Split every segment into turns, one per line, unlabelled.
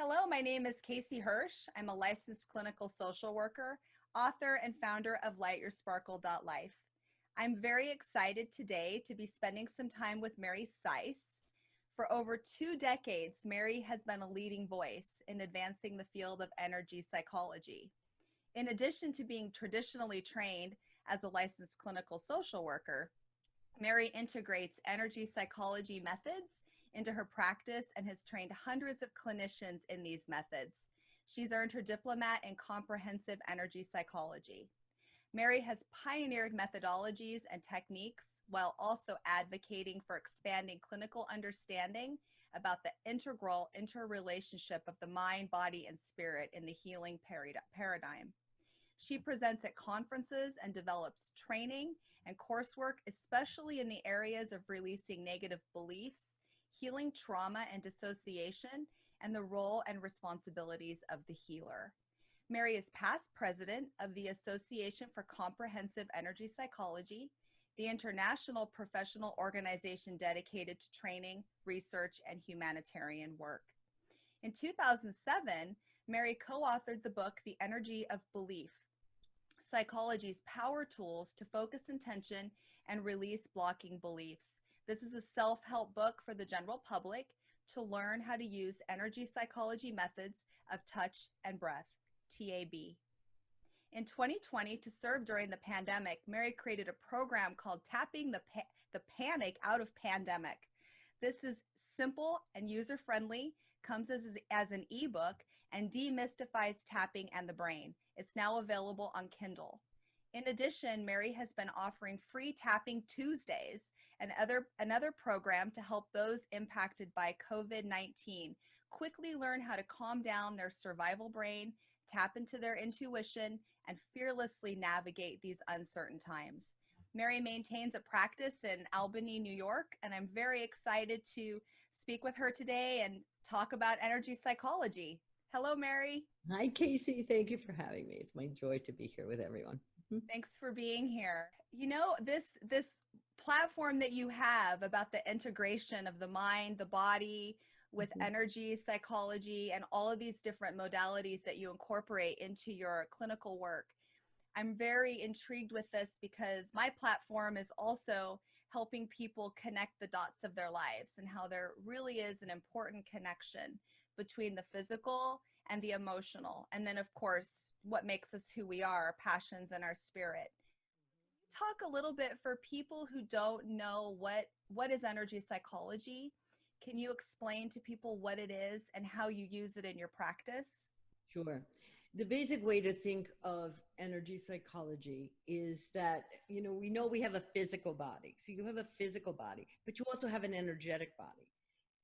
Hello, my name is Casey Hirsch. I'm a licensed clinical social worker, author, and founder of LightYourSparkle.life. I'm very excited today to be spending some time with Mary Sise. For over 2 decades, Mary has been a leading voice in advancing the field of energy psychology. In addition to being traditionally trained as a licensed clinical social worker, Mary integrates energy psychology methods into her practice and has trained hundreds of clinicians in these methods. She's earned her diploma in comprehensive energy psychology. Mary has pioneered methodologies and techniques while also advocating for expanding clinical understanding about the integral interrelationship of the mind, body, and spirit in the healing paradigm. She presents at conferences and develops training and coursework, especially in the areas of releasing negative beliefs, healing trauma and dissociation, and the role and responsibilities of the healer. Mary is past president of the Association for Comprehensive Energy Psychology, the international professional organization dedicated to training, research, and humanitarian work. In 2007, Mary co-authored the book, The Energy of Belief, Psychology's Power Tools to Focus Intention and Release Blocking Beliefs. This is a self-help book for the general public to learn how to use energy psychology methods of touch and breath, TAB. In 2020, to serve during the pandemic, Mary created a program called Tapping the Panic Out of Pandemic. This is simple and user-friendly, comes as an ebook, and demystifies tapping and the brain. It's now available on Kindle. In addition, Mary has been offering free Tapping Tuesdays, another program to help those impacted by COVID-19 quickly learn how to calm down their survival brain, tap into their intuition, and fearlessly navigate these uncertain times. Mary maintains a practice in Albany, New York, and I'm very excited to speak with her today and talk about energy psychology. Hello, Mary.
Hi, Casey. Thank you for having me. It's my joy to be here with everyone.
Thanks for being here. You know, this platform that you have about the integration of the mind, the body, with energy, psychology, and all of these different modalities that you incorporate into your clinical work. I'm very intrigued with this because my platform is also helping people connect the dots of their lives and how there really is an important connection between the physical and the emotional. And then, of course, what makes us who we are, our passions and our spirit. Talk a little bit for people who don't know what is energy psychology. Can you explain to people what it is and how you use it in your practice?
Sure. The basic way to think of energy psychology is that, we know we have a physical body. So you have a physical body, but you also have an energetic body.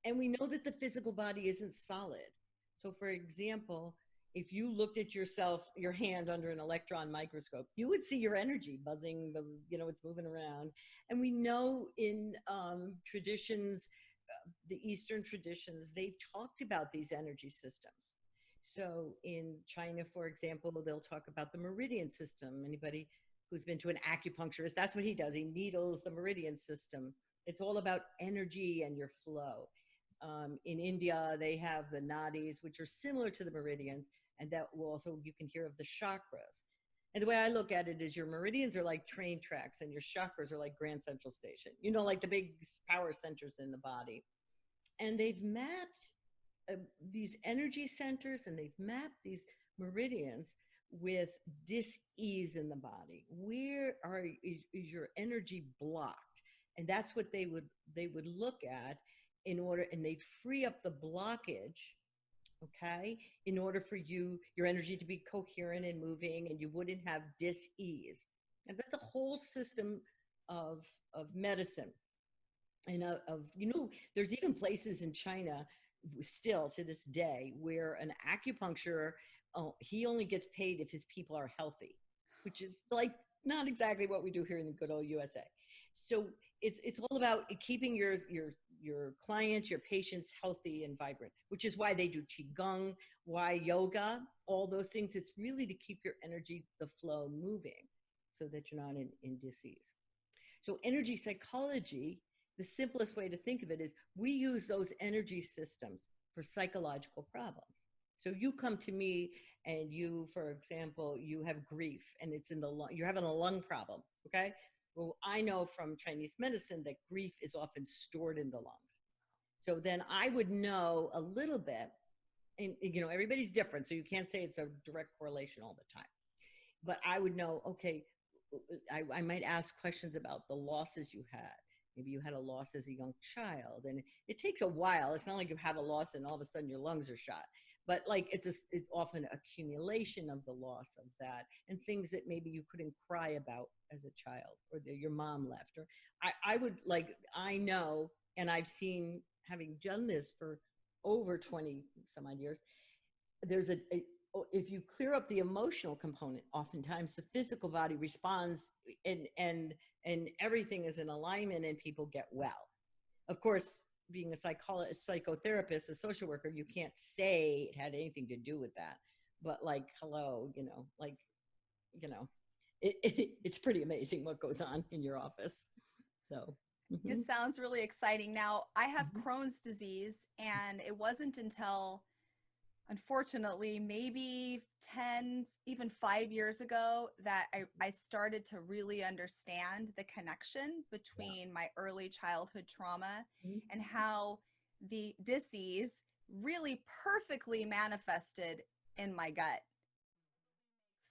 And we know that the physical body isn't solid. So for example, if you looked at yourself, your hand under an electron microscope, you would see your energy buzzing, it's moving around. And we know in traditions, the Eastern traditions, they've talked about these energy systems. So in China, for example, they'll talk about the meridian system. Anybody who's been to an acupuncturist, that's what he does. He needles the meridian system. It's all about energy and your flow. In India, they have the nadis, which are similar to the meridians, and that will also, you can hear of the chakras. And the way I look at it is your meridians are like train tracks and your chakras are like Grand Central Station, like the big power centers in the body. And they've mapped these energy centers and they've mapped these meridians with dis-ease in the body. Where is your energy blocked? And that's what they would look at in order, and they'd free up the blockage, okay, in order for your energy to be coherent and moving, and you wouldn't have dis-ease. And that's a whole system of medicine. And there's even places in China still to this day where an acupuncturist, he only gets paid if his people are healthy, which is like not exactly what we do here in the good old USA. So it's all about keeping your clients, your patients healthy and vibrant, which is why they do qigong, why yoga, all those things. It's really to keep your energy, the flow moving, so that you're not in disease. So energy psychology, the simplest way to think of it is we use those energy systems for psychological problems. So you come to me and you, for example, you have grief and it's in the lung, you're having a lung problem. Okay. Well, I know from Chinese medicine that grief is often stored in the lungs. So then I would know a little bit, and everybody's different. So you can't say it's a direct correlation all the time, but I would know, okay, I might ask questions about the losses you had. Maybe you had a loss as a young child, and it takes a while. It's not like you have a loss and all of a sudden your lungs are shot. But like it's often accumulation of the loss of that, and things that maybe you couldn't cry about as a child, or that your mom left. Or I would like, I know, and I've seen, having done this for over 20 some odd years, there's if you clear up the emotional component, oftentimes the physical body responds, and everything is in alignment and people get well. Of course, being a psychologist, psychotherapist, a social worker, you can't say it had anything to do with that. But like, hello, it's pretty amazing what goes on in your office. So.
It sounds really exciting. Now, I have
Mhm.
Crohn's disease, and it wasn't until, unfortunately, maybe 10, even 5 years ago, that I started to really understand the connection
Yeah.
between my early childhood trauma
Mhm.
and how the disease really perfectly manifested in my gut.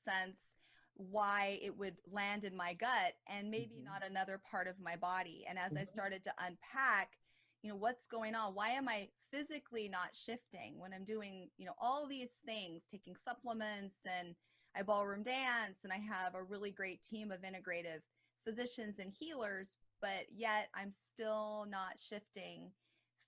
Sense why it would land in my gut and maybe
Mhm.
not another part of my body. And as I
Mhm.
started to unpack, what's going on? Why am I physically not shifting when I'm doing, all these things, taking supplements, and I ballroom dance, and I have a really great team of integrative physicians and healers, but yet I'm still not shifting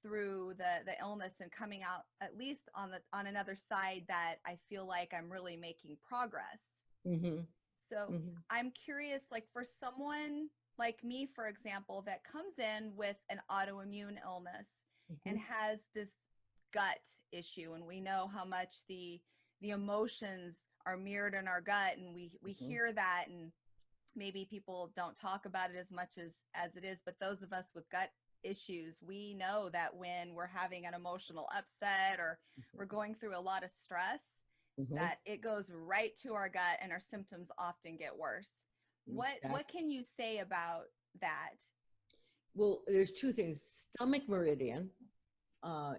through the illness and coming out at least on another side that I feel like I'm really making progress.
Mhm.
So
Mhm.
I'm curious, like for someone like me, for example, that comes in with an autoimmune illness and
Mhm.
has this gut issue, and we know how much the emotions are mirrored in our gut, and we
Mhm.
hear that, and maybe people don't talk about it as much as it is, but those of us with gut issues, we know that when we're having an emotional upset or we're going through a lot of stress,
Mhm.
that it goes right to our gut and our symptoms often get worse. What
Exactly.
can you say about that?
Well, there's two things. Stomach meridian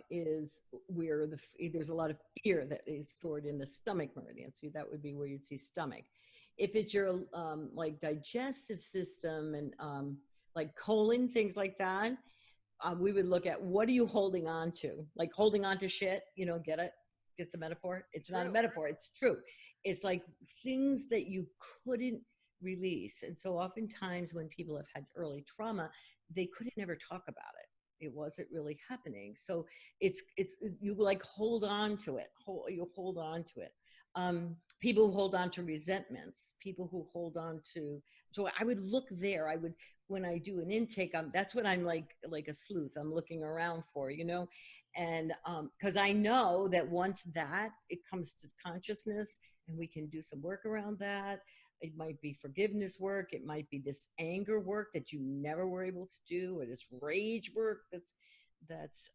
is where there's a lot of fear that is stored in the stomach meridian. So that would be where you'd see stomach. If it's your like digestive system and like colon, things like that, we would look at what are you holding on to? Like holding on to shit, get it? Get the metaphor? It's not a
True.
metaphor, it's true. It's like things that you couldn't release. And so oftentimes when people have had early trauma, they couldn't ever talk about it. It wasn't really happening. So it's you like hold on to it. You hold on to it. People who hold on to resentments, people who hold on to, so I would look there. I would, when I do an intake, that's what I'm like a sleuth. I'm looking around for, and because I know that once that it comes to consciousness, and we can do some work around that. It might be forgiveness work. It might be this anger work that you never were able to do, or this rage work that's that's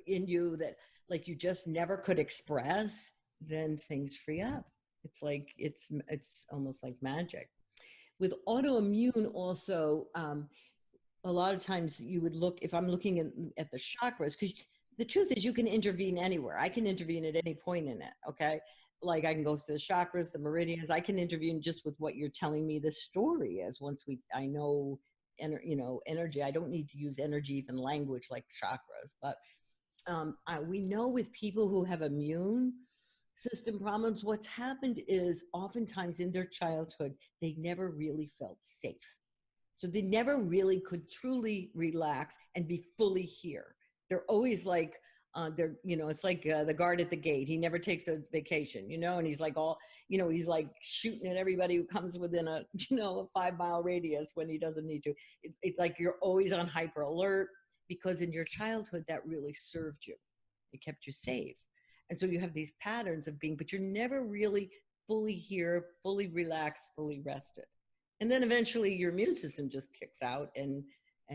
in you that like you just never could express. Then things free up. It's like it's almost like magic. With autoimmune also, a lot of times you would look, if I'm looking at the chakras, because the truth is you can intervene anywhere. I can intervene at any point in it. Okay. Like I can go through the chakras, the meridians. I can intervene just with what you're telling me the story is. Once I know, energy. I don't need to use energy, even language like chakras. But we know with people who have immune system problems, what's happened is oftentimes in their childhood, they never really felt safe. So they never really could truly relax and be fully here. They're always like, it's like the guard at the gate. He never takes a vacation, and he's like he's like shooting at everybody who comes within a, a 5 mile radius when he doesn't need to. It's like you're always on hyper alert because in your childhood that really served you. It kept you safe. And so you have these patterns of being, but you're never really fully here, fully relaxed, fully rested. And then eventually your immune system just kicks out, and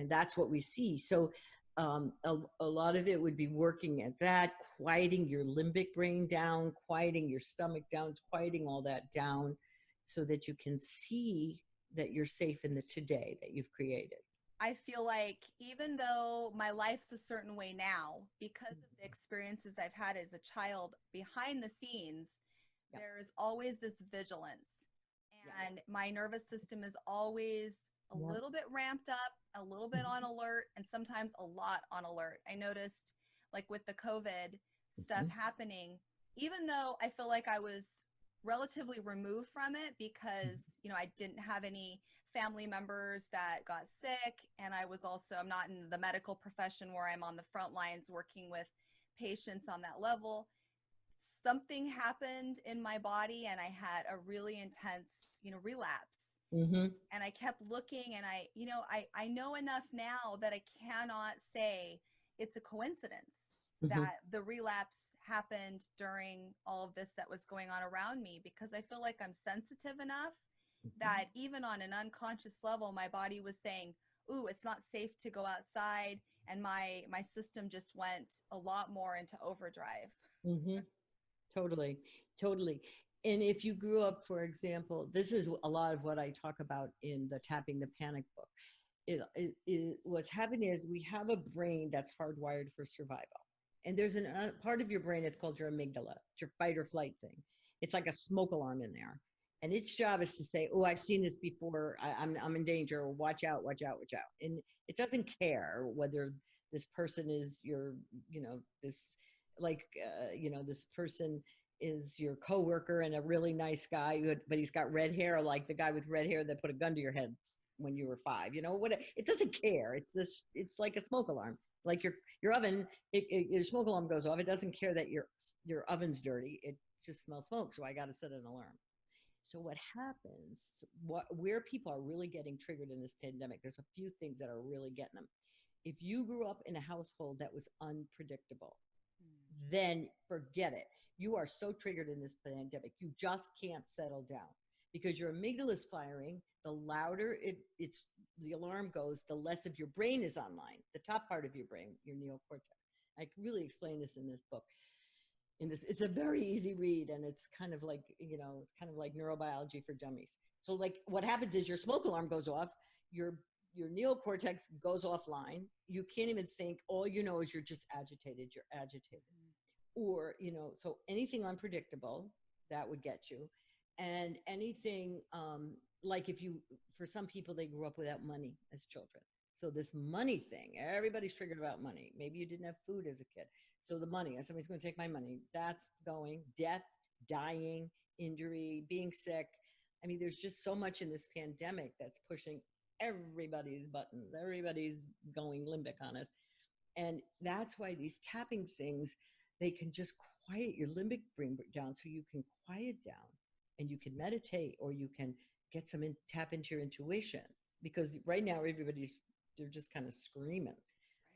that's what we see. So a lot of it would be working at that, quieting your limbic brain down, quieting your stomach down, quieting all that down so that you can see that you're safe in the today that you've created.
I feel like even though my life's a certain way now, because of the experiences I've had as a child behind the scenes,
Yeah.
there's always this vigilance.
Yeah.
And my nervous system is always a
Yeah.
little bit ramped up, a little bit on alert, and sometimes a lot on alert. I noticed, like with the COVID stuff
Mhm.
happening, even though I feel like I was relatively removed from it because, I didn't have any family members that got sick. And I'm not in the medical profession where I'm on the front lines working with patients on that level. Something happened in my body and I had a really intense, relapse.
Mhm.
And I kept looking and I know enough now that I cannot say it's a coincidence
Mhm.
that the relapse happened during all of this that was going on around me, because I feel like I'm sensitive enough that even on an unconscious level, my body was saying, ooh, it's not safe to go outside. And my system just went a lot more into overdrive.
Mhm. Totally, totally. And if you grew up, for example, this is a lot of what I talk about in the Tapping the Panic book. What's happening is we have a brain that's hardwired for survival. And there's a part of your brain that's called your amygdala. It's your fight or flight thing. It's like a smoke alarm in there. And its job is to say, oh, I've seen this before. I'm in danger. Watch out, watch out, watch out. And it doesn't care whether this person is your, this this person is your coworker and a really nice guy, but he's got red hair, like the guy with red hair that put a gun to your head when you were 5. What it doesn't care. It's like a smoke alarm. Like your oven, your smoke alarm goes off. It doesn't care that your oven's dirty. It just smells smoke. So I got to set an alarm. So what happens? Where people are really getting triggered in this pandemic? There's a few things that are really getting them. If you grew up in a household that was unpredictable, then forget it. You are so triggered in this pandemic. You just can't settle down because your amygdala is firing. The louder it's the alarm goes, the less of your brain is online. The top part of your brain, your neocortex. I really explain this in this book. It's a very easy read, and it's kind of like it's kind of like neurobiology for dummies. So like what happens is your smoke alarm goes off, your neocortex goes offline. You can't even think. All you know is you're just agitated. You're agitated. Or so anything unpredictable that would get you, and anything like if you for some people they grew up without money as children, so this money thing, everybody's triggered about money. Maybe you didn't have food as a kid, so the money, somebody's going to take my money, that's going. Death, dying, injury, being sick. I mean, there's just so much in this pandemic that's pushing everybody's buttons. Everybody's going limbic on us. And that's why these tapping things, they can just quiet your limbic brain down so you can quiet down and you can meditate, or you can get tap into your intuition. Because right now, they're just kind of screaming.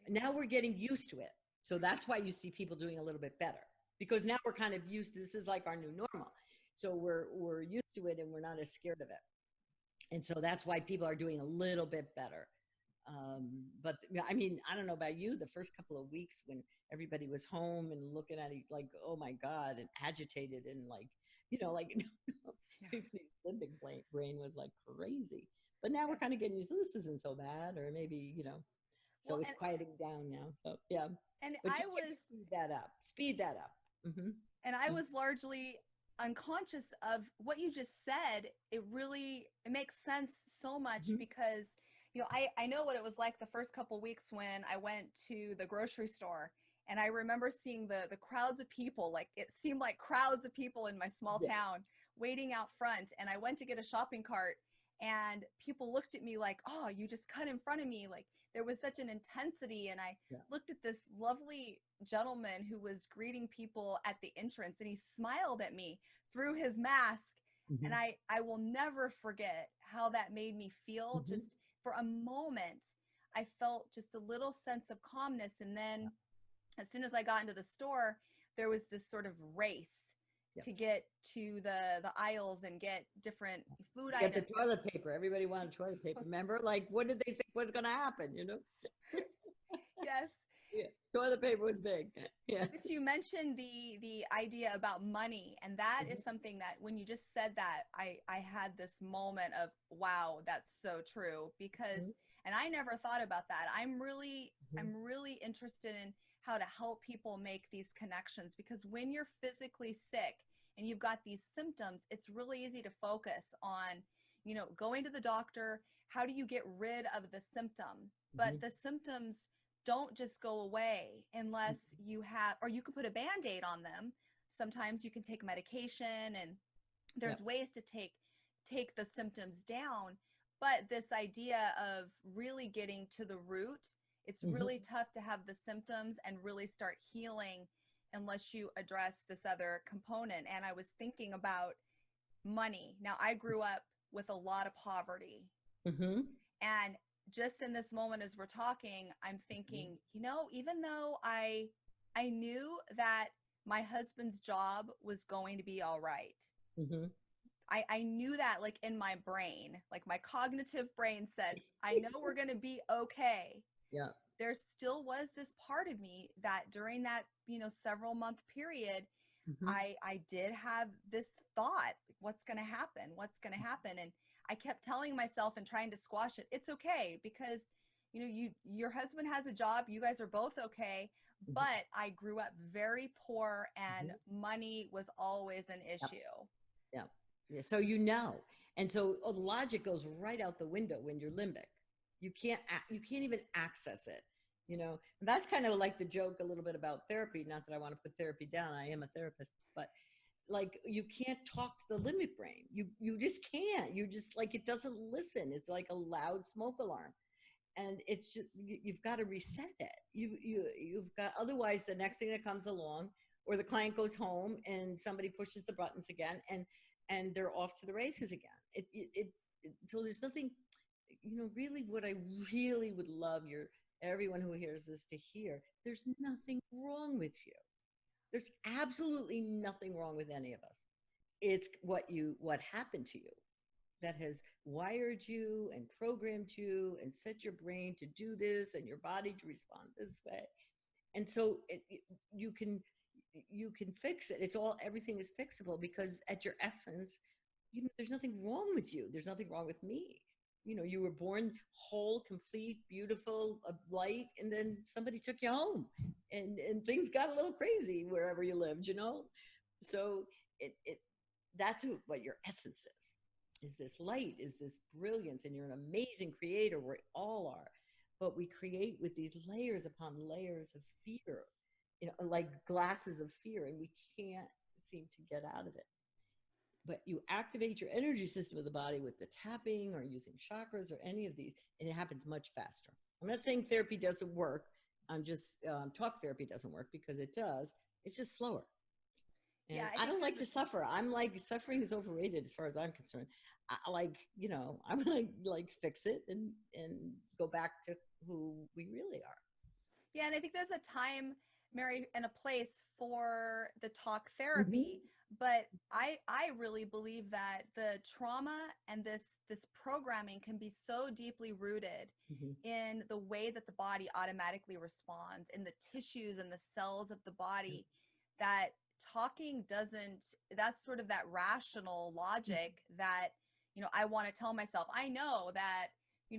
Right.
Now we're getting used to it. So that's why you see people doing a little bit better, because now we're kind of used to this. Is like our new normal. So we're used to it and we're not as scared of it. And so that's why people are doing a little bit better. But I mean, I don't know about you, the first couple of weeks when everybody was home and looking at it like, oh my God, and agitated and like, like
Yeah.
everybody's limbic brain was like crazy. But now we're kind of getting used to this isn't so bad, or maybe, so
Well,
it's quieting down now. So yeah,
and
but
I
you can
was
speed that up, speed that up.
and I
Mm-hmm.
was largely unconscious of what you just said. It makes sense so much
Mm-hmm.
because I know what it was like the first couple weeks when I went to the grocery store, and I remember seeing the crowds of people. Like it seemed like crowds of people in my small
Yeah.
town waiting out front, and I went to get a shopping cart and people looked at me like, oh, you just cut in front of me. Like there was such an intensity, and I
Yeah.
looked at this lovely gentleman who was greeting people at the entrance, and he smiled at me through his mask.
Mm-hmm.
And I will never forget how that made me feel.
Mm-hmm.
Just for a moment, I felt just a little sense of calmness. And
Yeah.
then as soon as I got into the store, there was this sort of race
Yeah.
to get to the aisles and get different food
Get the
items.
toilet paper. Everybody wanted toilet paper. Remember, like, what did they think was going to happen?
Yeah, Yes.
Yeah. Toilet paper was big. Yeah.
But you mentioned the idea about money, and that is something that when you just said that, I had this moment of wow, that's so true because
Mhm.
and I never thought about that.
Mhm.
I'm really interested in how to help people make these connections because when you're physically sick and you've got these symptoms, it's really easy to focus on, going to the doctor, how do you get rid of the symptom? But
Mhm.
the symptoms don't just go away unless
Mhm.
you have, or you can put a band-aid on them. Sometimes you can take medication and there's
Yep.
ways to take the symptoms down. But this idea of really getting to the root, it's
Mhm.
really tough to have the symptoms and really start healing unless you address this other component. And I was thinking about money. Now, I grew up with a lot of poverty.
Mhm.
And just in this moment as we're talking, I'm thinking, even though I knew that my husband's job was going to be all right.
Mhm.
I knew that like in my brain, like my cognitive brain said, I know we're going to be okay.
Yeah.
There still was this part of me that during that, several month period,
Mhm.
I did have this thought, what's going to happen? What's going to happen? And I kept telling myself and trying to squash it. It's okay because your husband has a job, you guys are both okay,
Mhm.
but I grew up very poor and
Mhm.
money was always an
Yep.
issue.
Yeah. Yeah. So and so logic goes right out the window when you're limbic. You can't even access it. And that's kind of like the joke a little bit about therapy. Not that I want to put therapy down. I am a therapist, but like you can't talk to the limbic brain. You just can't. You just like it doesn't listen. It's like a loud smoke alarm. And it's just you've got to reset it. You've got otherwise the next thing that comes along, or the client goes home and somebody pushes the buttons again, and they're off to the races again. So there's nothing, really what I really would love everyone who hears this to hear. There's nothing wrong with you. There's absolutely nothing wrong with any of us. It's what happened to you that has wired you and programmed you and set your brain to do this and your body to respond this way. And so you can fix it. Everything is fixable because at your essence, there's nothing wrong with you. There's nothing wrong with me. You were born whole, complete, beautiful, light, and then somebody took you home, and things got a little crazy wherever you lived. So it that's what your essence is this light, is this brilliance, and you're an amazing creator. We all are, but we create with these layers upon layers of fear, like glasses of fear, and we can't seem to get out of it. But you activate your energy system of the body with the tapping or using chakras or any of these, and it happens much faster. I'm not saying therapy doesn't work. I'm just talk therapy doesn't work, because it does. It's just slower.
Yeah,
And
I
I
think
don't
there's
like to suffer. I'm like, suffering is overrated as far as I'm concerned. I want to like fix it and go back to who we really are.
Yeah, and I think there's a time, Mary, and a place for the talk
Mm-hmm.
therapy, but I really believe that the trauma and this programming can be so deeply rooted
Mm-hmm.
in the way that the body automatically responds, in the tissues and the cells of the body, that talking doesn't, that's sort of that rational logic that, I want to tell myself, I know that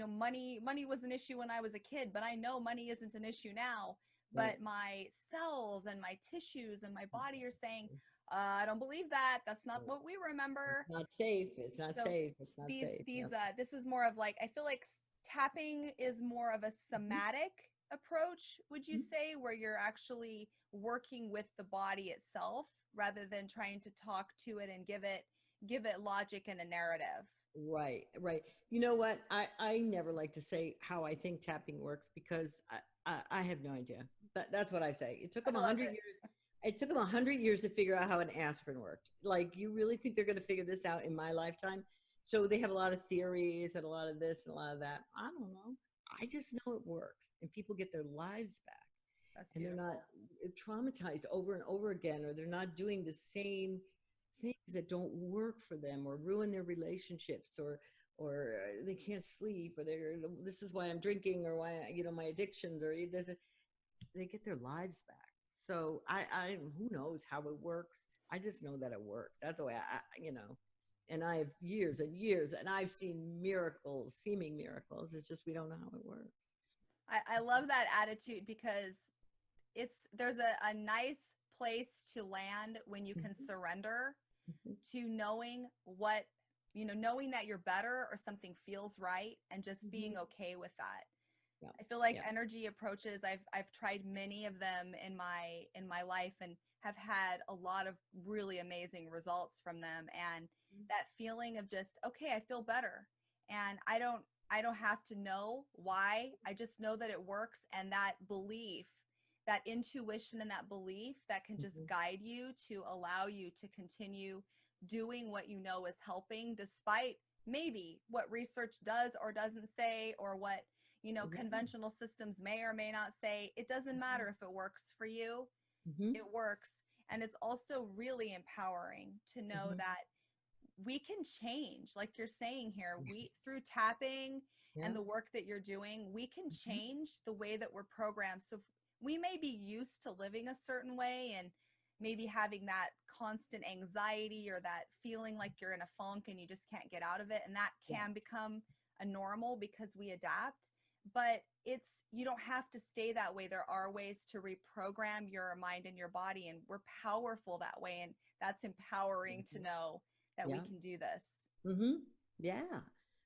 money was an issue when I was a kid, but I know money isn't an issue now.
Right.
But my cells and my tissues and my body are saying, I don't believe that. That's not what we remember.
It's not safe. It's not
So
safe. It's not safe.
these
Yep.
this is more of like, I feel like tapping is more of a somatic approach, would you say, where you're actually working with the body itself rather than trying to talk to it and give it logic and a narrative.
Right, right. You know what? I never like to say how I think tapping works, because I have no idea. That's what I say. It took them
I
a
love
hundred
it.
years. It took them 100 years to figure out how an aspirin worked. Like, you really think they're going to figure this out in my lifetime? So they have a lot of theories and a lot of this and a lot of that. I don't know. I just know it works, and people get their lives back,
That's
and they're not
beautiful.
traumatized over and over again, or they're not doing the same things that don't work for them, or ruin their relationships, or they can't sleep, or they're, this is why I'm drinking, or why, my addictions, or this. they get their lives back. So who knows how it works. I just know that it works. That's the way and I have years and years, and I've seen miracles, seeming miracles. It's just we don't know how it works.
I love that attitude because there's a nice place to land when you can
Mhm,
surrender
mhm.
to knowing what, knowing that you're better or something feels right and just being
Mhm.
okay with that.
Yeah.
I feel like
Yeah.
energy approaches, I've tried many of them in my life and have had a lot of really amazing results from them, and that feeling of just, okay, I feel better, and I don't have to know why. I just know that it works, and that belief, that intuition and that belief that can just
Mhm.
guide you to allow you to continue doing what you know is helping, despite maybe what research does or doesn't say, or what
Yeah.
conventional systems may or may not say. It doesn't matter if it works for you,
Mhm.
it works. And it's also really empowering to know
Mhm.
that we can change, like you're saying here,
Yeah.
we through tapping and
Yeah.
the work that you're doing, we can
Mhm.
change the way that we're programmed. So we may be used to living a certain way and maybe having that constant anxiety or that feeling like you're in a funk and you just can't get out of it, and that
Yeah.
can become a normal because we adapt. But you don't have to stay that way. There are ways to reprogram your mind and your body, and we're powerful that way, and that's empowering to
Mhm.
know that we
Yeah.
can do this.
Hmm. Yeah.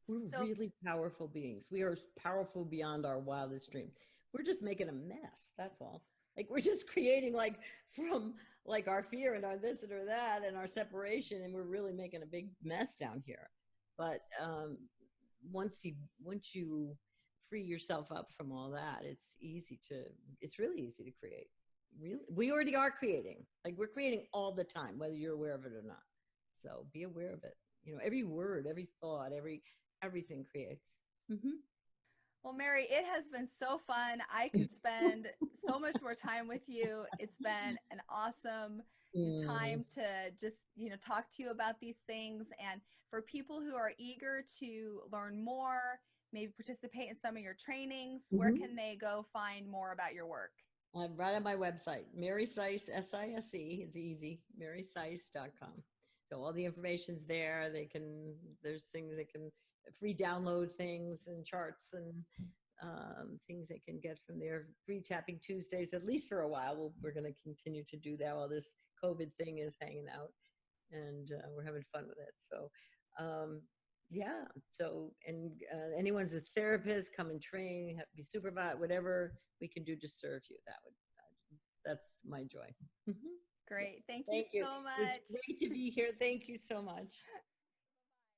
We're
So,
really powerful beings. We are powerful beyond our wildest dreams. We're just making a mess. That's all. Like we're just creating like from like our fear and our this and our that and our separation, and we're really making a big mess down here. But once you free yourself up from all that, it's really easy to create. Really, we already are creating. Like we're creating all the time, whether you're aware of it or not. So be aware of it. Every word, every thought, everything creates. Hmm.
well, Mary, it has been so fun. I could spend so much more time with you. It's been an awesome
Mm.
time to just, talk to you about these things. And for people who are eager to learn more, maybe participate in some of your trainings, where
Hmm.
can they go find more about your work?
I'm right on my website, Mary Sise, Sise. It's easy, marysise.com. So all the information's there. There's things they can free download things and charts and things they can get from there. Free tapping Tuesdays, at least for a while. We're going to continue to do that while this COVID thing is hanging out, and we're having fun with it. So, um, yeah. So, and anyone's a therapist, come and train, be supervised, whatever we can do to serve you. That's my joy. Mhm. Yes.
Great. Thank you
Thank you.
so
It's
much.
great to be here. Thank you so much.